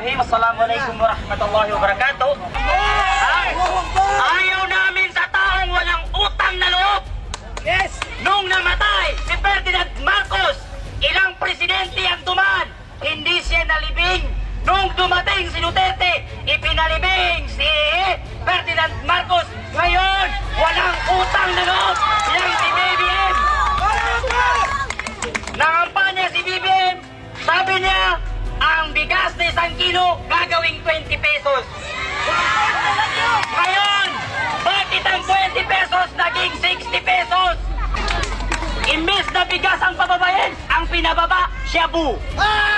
Bismillahirrahmanirrahim. Assalamualaikum warahmatullahi wabarakatuh. Ayaw namin sa taong walang utang na loob. Yes! Nung namatay si Ferdinand Marcos, ilang presidente ang dumaan, hindi siya nalibing. Nung dumating si Duterte, ipinalibing si Ferdinand Marcos. Ngayon, walang utang na loob. Yang si BBM. Nangampanya si BBM, sabi niya, ang bigas na 1 kilo gagawing 20 pesos. Ngayon, bakit ang 20 pesos naging 60 pesos? Imbis na bigas ang pababayin, ang pinababa, shabu.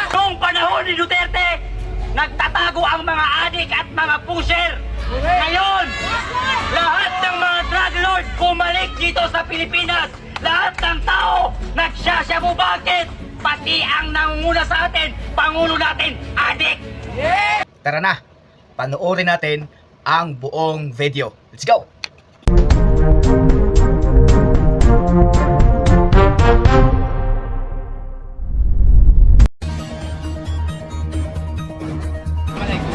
Noong panahon ni Duterte, nagtatago ang mga adik at mga pusher. Ngayon, lahat ng mga drug lord bumalik dito sa Pilipinas. Lahat ng tao nagsasyabu. Bakit? Pati ang nangunguna sa atin, Pangulo natin, adik. Tara na, panoorin natin ang buong video. Let's go!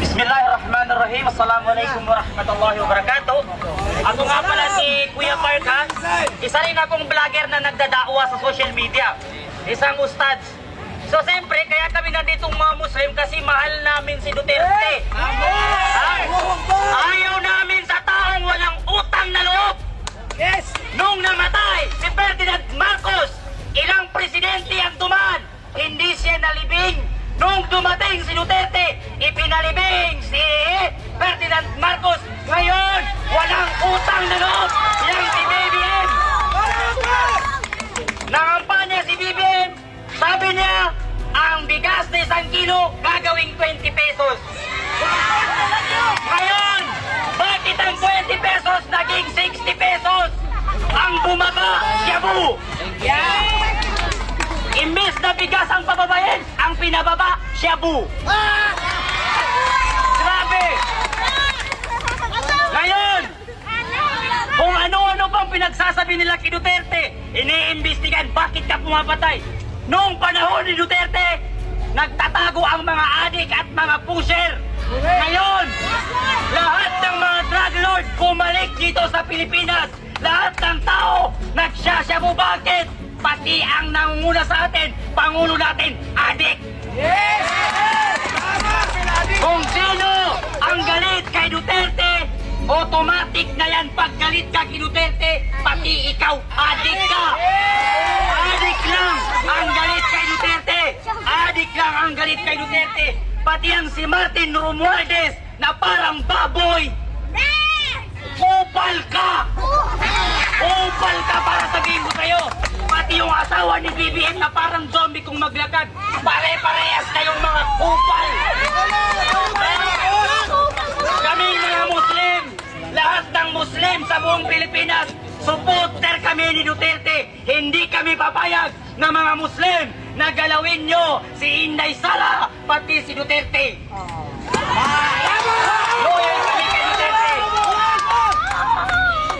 Bismillahirrahmanirrahim. Assalamualaikum warahmatullahi wabarakatuh. Ako nga pala si Kuya Mark, ha? Isa rin akong vlogger na nagdadawa sa social media. Isang ustads. So siyempre, kaya kami nanditong mga Muslim kasi mahal namin si Duterte. Ayaw namin sa taong walang utang na loob. Yes! Nung namatay si Ferdinand Marcos, ilang presidente ang dumaan, hindi siya nalibing. Nung dumating si Duterte, ipinalibing si Ferdinand Marcos. Ngayon, walang utang na loob. Yang si BBM. Nangampanya si BBM, sabi niya, ang bigas na 1 kilo gagawing 20 pesos. Ngayon, bakit ang 20 pesos naging 60 pesos? Ang bumaba, shabu. Imbis na bigas ang pababayin, ang pinababa, shabu. Grabe! Ngayon, kung ano-ano pang pinagsasabi nila kay Duterte, iniimbestigan bakit ka pumapatay. Noong panahon ni Duterte, nagtatago ang mga adik at mga pusher. Ngayon, lahat ng mga drug lord bumalik dito sa Pilipinas. Lahat ng tao nagsasyabu. Bakit? Pati ang nangunguna sa atin, Pangulo natin, adik. Kung sino ang galit kay Duterte, automatic na yan pag galit ka kay Duterte, pati ikaw, adik ka. Adik lang ang galit kay Duterte. Adik lang ang galit kay Duterte. Pati ang si Martin Romualdez na parang baboy. Upal ka! Upal ka para sabihin ko sa'yo. Pati yung asawa ni BBM na parang zombie kung maglakad. Pare-parehas kayong mga upal. Kami mga Muslim, lahat ng Muslim sa buong Pilipinas, supporter kami ni Duterte. Hindi kami papayag na mga Muslim na galawin nyo si Inday Sara, pati si Duterte. Loyal kami kay Duterte.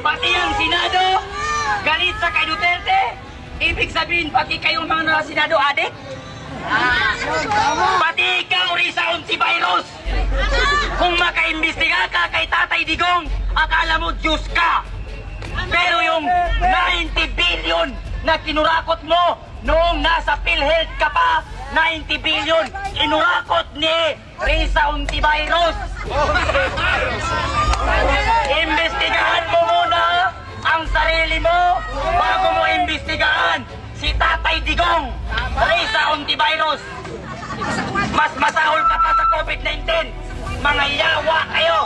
Pati ang Senado, galit sa kay Duterte. Ibig sabihin, pati kayong mga Senado adik. Pati ikaw, Risa Ontiveros. Kung makaimbestiga ka kay Tatay Digong, akala mo Diyos ka. Pero yung 90 billion na kinurakot mo noong nasa PhilHealth ka pa, 90 billion, inurakot ni Risa Ontiveros. Imbestigahan mo muna ang sarili mo bago mo imbestigahan si Tatay Digong, Risa Ontiveros. Mas masahol ka pa sa COVID-19. Mga yawa kayo.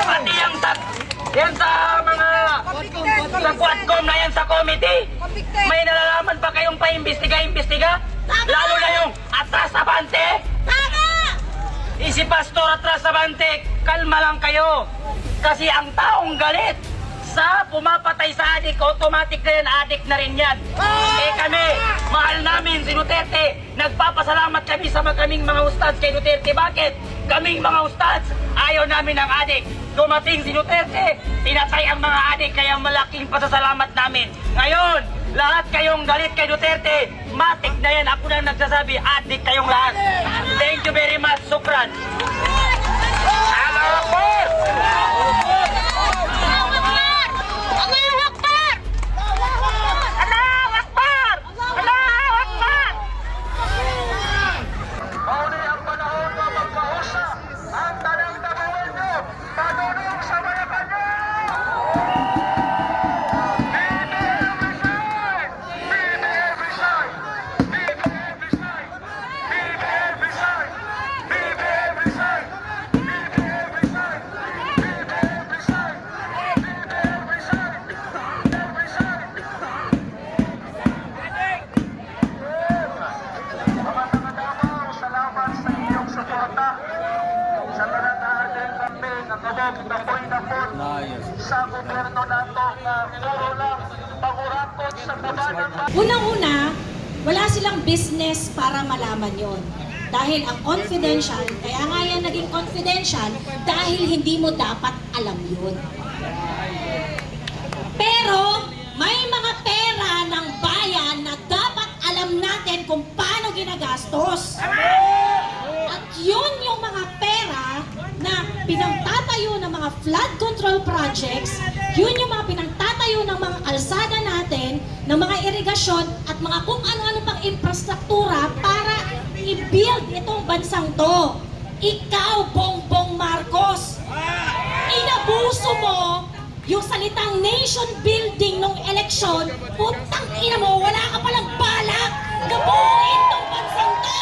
Pati yan sa mga sa Quadcom na yan sa committee. May nalalaman pa kayong pa-imbestiga? Lalo na yung Atras Abante. Si Pastor Atras Abante, kalma lang kayo. Kasi ang taong galit sa pumapatay sa adik, automatic na yan, adik na rin yan. Eh kami, mahal namin si Duterte. Nagpapasalamat kami sa kaming mga ustads kay Duterte. Bakit? Kaming mga ustads, ayaw namin ng adik. Dumating si Duterte, tinatay ang mga adik, kaya malaking pasasalamat namin. Ngayon, Lahat kayong galit kay Duterte, matik na yan. Ako na nagsasabi, adik kayong lahat. Thank you very much. Sukran. Allahu Akbar! Allahu Akbar! Allahu Akbar! Allahu Akbar! Mauli ang panahon na magpahusa ang tanang tabuhan nyo, padulong sa Malacanang! Bibi every side! Bibi every side! Bibi every side! Bibi every side! Bibi every side! Bibi every side! Bibi every side! Bibi every side! Every side! Mga nakadabaw, salamat sa iyong suporta sa tanang campaign na kabog na po'y napon sa gobyerno nato na puro lang pangurakot sa baba ng Unang-una, wala silang business para malaman yon. Dahil ang confidential, kaya nga yan naging confidential, dahil hindi mo dapat alam yun. Pero, may mga pera ng bayan na dapat alam natin kung paano ginagastos. At yun yung mga pera na pinagtatayo ng mga flood control projects, yun yung mga pinagtatayo ng mga kalsada natin, ng mga irigasyon at mga kung ano-ano pang infrastruktura para i-build itong bansang to. Ikaw, Bongbong Marcos, inabuso mo yung salitang nation building nung eleksyon, putang ina mo, wala ka palang balak na buuin tong bansang to!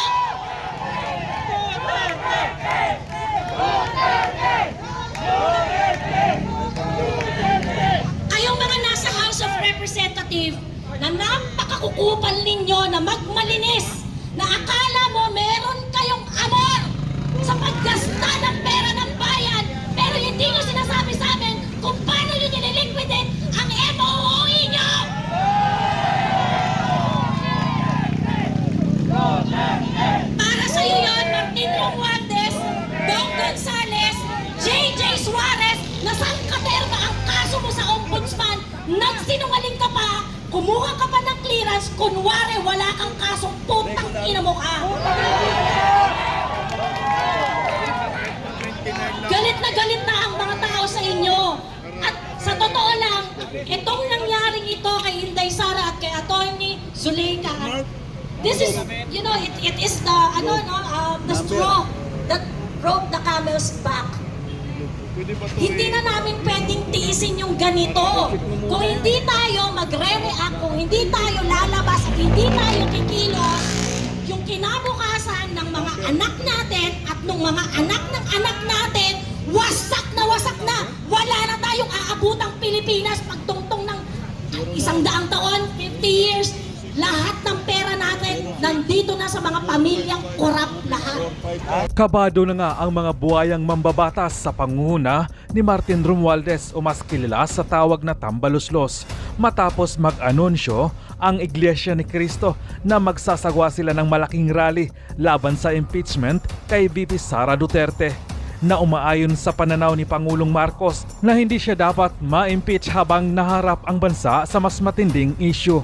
Kayong mga nasa House of Representatives na napakakukupal ninyo na magmalinis, na akala mo meron kayong amor sa paggasta ng pera ng bayan, pero hindi nyo sinasabi sa amin kung paano nyo nililiquidate ang MOOE nyo! Para sa'yo yun, Martin Romualdez, Dong Gonzales, JJ Suarez, na saan katerma ang kaso mo sa ombudsman, nagsinungaling ka pa, kumuha ka pa ng clearance, kunwari wala kang kasong putang ina mo ka. Galit na ang mga tao sa inyo. At sa totoo lang, itong nangyaring ito kay Inday Sara at kay Atty. Zuleika, this is, you know, it is the, the straw that broke the camel's back. Hindi na namin pwedeng tiisin yung ganito. Kung hindi tayo magre-react, kung hindi tayo lalabas at hindi tayo kikilos, yung kinabukasan ng mga anak natin at ng mga anak ng anak natin, wasak na. Wala na tayong aabutang Pilipinas pagtungtong ng 100 taon, 50 years. Lahat ng pera natin nandito na sa mga pamilyang korap lahat. Kabado na nga ang mga buhayang mambabatas sa pangunguna ni Martin Romualdez o mas kilala sa tawag na Tambaluslos matapos mag-anunsyo ang Iglesia ni Cristo na magsasagwa sila ng malaking rally laban sa impeachment kay VP Sara Duterte na umaayon sa pananaw ni Pangulong Marcos na hindi siya dapat ma-impeach habang naharap ang bansa sa mas matinding issue.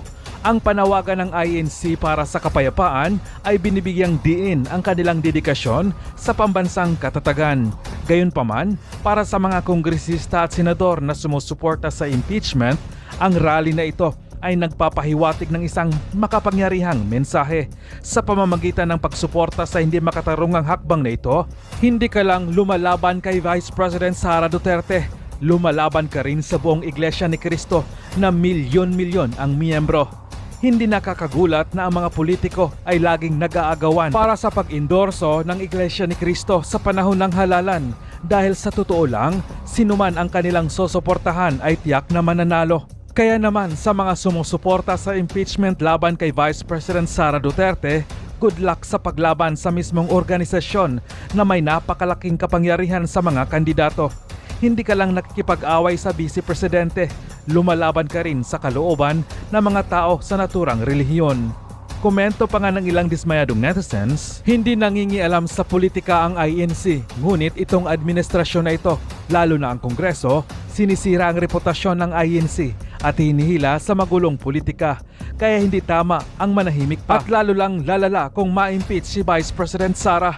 Ang panawagan ng INC para sa kapayapaan ay binibigyang diin ang kanilang dedikasyon sa pambansang katatagan. Gayunpaman, para sa mga kongresista at senador na sumusuporta sa impeachment, ang rally na ito ay nagpapahiwatig ng isang makapangyarihang mensahe. Sa pamamagitan ng pagsuporta sa hindi makatarungang hakbang na ito, hindi ka lang lumalaban kay Vice President Sara Duterte, lumalaban ka rin sa buong Iglesia ni Cristo na milyon-milyon ang miyembro. Hindi nakakagulat na ang mga politiko ay laging nag-aagawan para sa pag-endorso ng Iglesia ni Cristo sa panahon ng halalan dahil sa totoo lang, sinuman ang kanilang susuportahan ay tiyak na mananalo. Kaya naman sa mga sumusuporta sa impeachment laban kay Vice President Sara Duterte, good luck sa paglaban sa mismong organisasyon na may napakalaking kapangyarihan sa mga kandidato. Hindi ka lang nakikipag-away sa Vice Presidente, lumalaban ka rin sa kalooban ng mga tao sa naturang relihiyon. Komento pa nga ng ilang dismayadong netizens, hindi nangingialam sa politika ang INC, ngunit itong administrasyon na ito, lalo na ang Kongreso, sinisira ang reputasyon ng INC at hinihila sa magulong politika. Kaya hindi tama ang manahimik pa. At lalo lang lalala kung ma-impeach si Vice President Sara.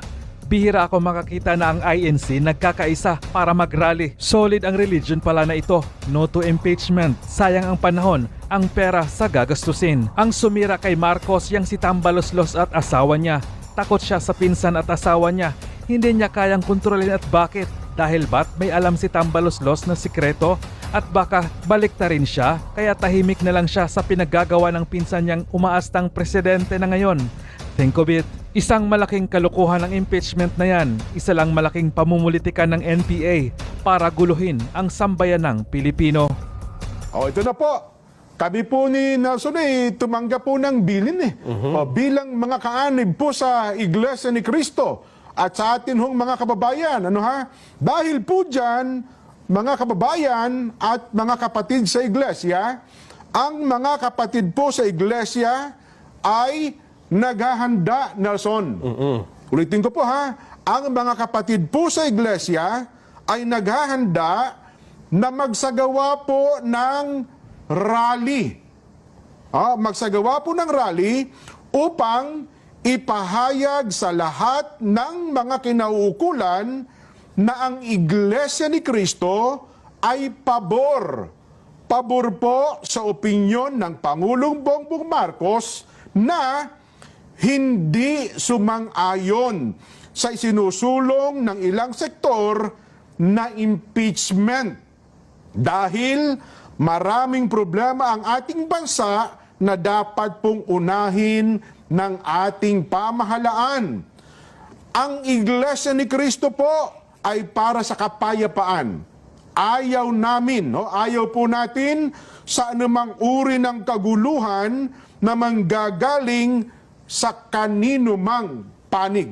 Bihira ako makakita na ang INC nagkakaisa para mag-rally. Solid ang religion pala na ito. No to impeachment. Sayang ang panahon, ang pera sa gagastusin. Ang sumira kay Marcos yang si Tambaloslos at asawa niya. Takot siya sa pinsan at asawa niya. Hindi niya kayang kontrolin at bakit? Dahil ba't may alam si Tambaloslos na sikreto? At baka baliktarin siya, kaya tahimik na lang siya sa pinaggagawa ng pinsan niyang umaastang presidente na ngayon. Think of it, isang malaking kalukuhan ng impeachment na yan, isa lang malaking pamumulitikan ng NPA para guluhin ang sambayanang Pilipino. O, ito na po. Kami po ni Nelson tumanggap po ng bilin O, bilang mga kaanib po sa Iglesia ni Cristo at sa atin hong mga kababayan. Dahil po dyan, mga kababayan at mga kapatid sa Iglesia, ang mga kapatid po sa Iglesia ay naghahanda, Nelson. Ulitin ko po ang mga kapatid po sa Iglesia ay naghahanda na magsagawa po ng rally. Magsagawa po ng rally upang ipahayag sa lahat ng mga kinauukulan na ang Iglesia ni Cristo ay pabor. Pabor po sa opinyon ng Pangulong Bongbong Marcos na hindi sumang-ayon sa isinusulong ng ilang sektor na impeachment. Dahil maraming problema ang ating bansa na dapat pong unahin ng ating pamahalaan. Ang Iglesia ni Cristo po ay para sa kapayapaan. Ayaw namin, ayaw po natin sa anumang uri ng kaguluhan na manggagaling sa kanino mang panig.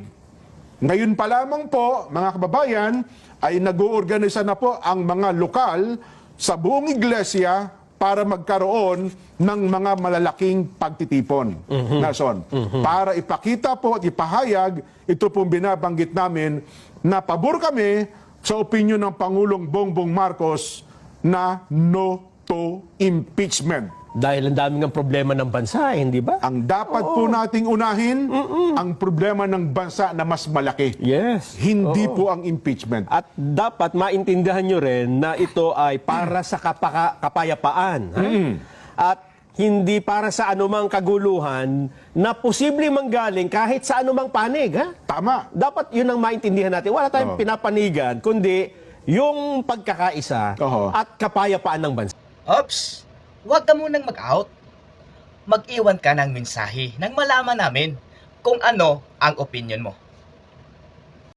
Ngayon pa lamang po, mga kababayan, ay nag-oorganisa na po ang mga lokal sa buong iglesia para magkaroon ng mga malalaking pagtitipon. Nelson, para ipakita po at ipahayag, ito pong binabanggit namin na pabor kami sa opinyon ng Pangulong Bongbong Marcos na no to impeachment. Dahil ang daming ang problema ng bansa, hindi ba? Ang dapat po nating unahin, ang problema ng bansa na mas malaki. Yes. Hindi po ang impeachment. At dapat maintindihan nyo rin na ito ay para sa kapayapaan. At hindi para sa anumang kaguluhan na posible manggaling kahit sa anumang panig. Tama. Dapat yun ang maintindihan natin. Wala tayong pinapanigan, kundi yung pagkakaisa at kapayapaan ng bansa. Ops! Huwag ka munang mag-out. Mag-iwan ka ng mensahe nang malaman namin kung ano ang opinion mo.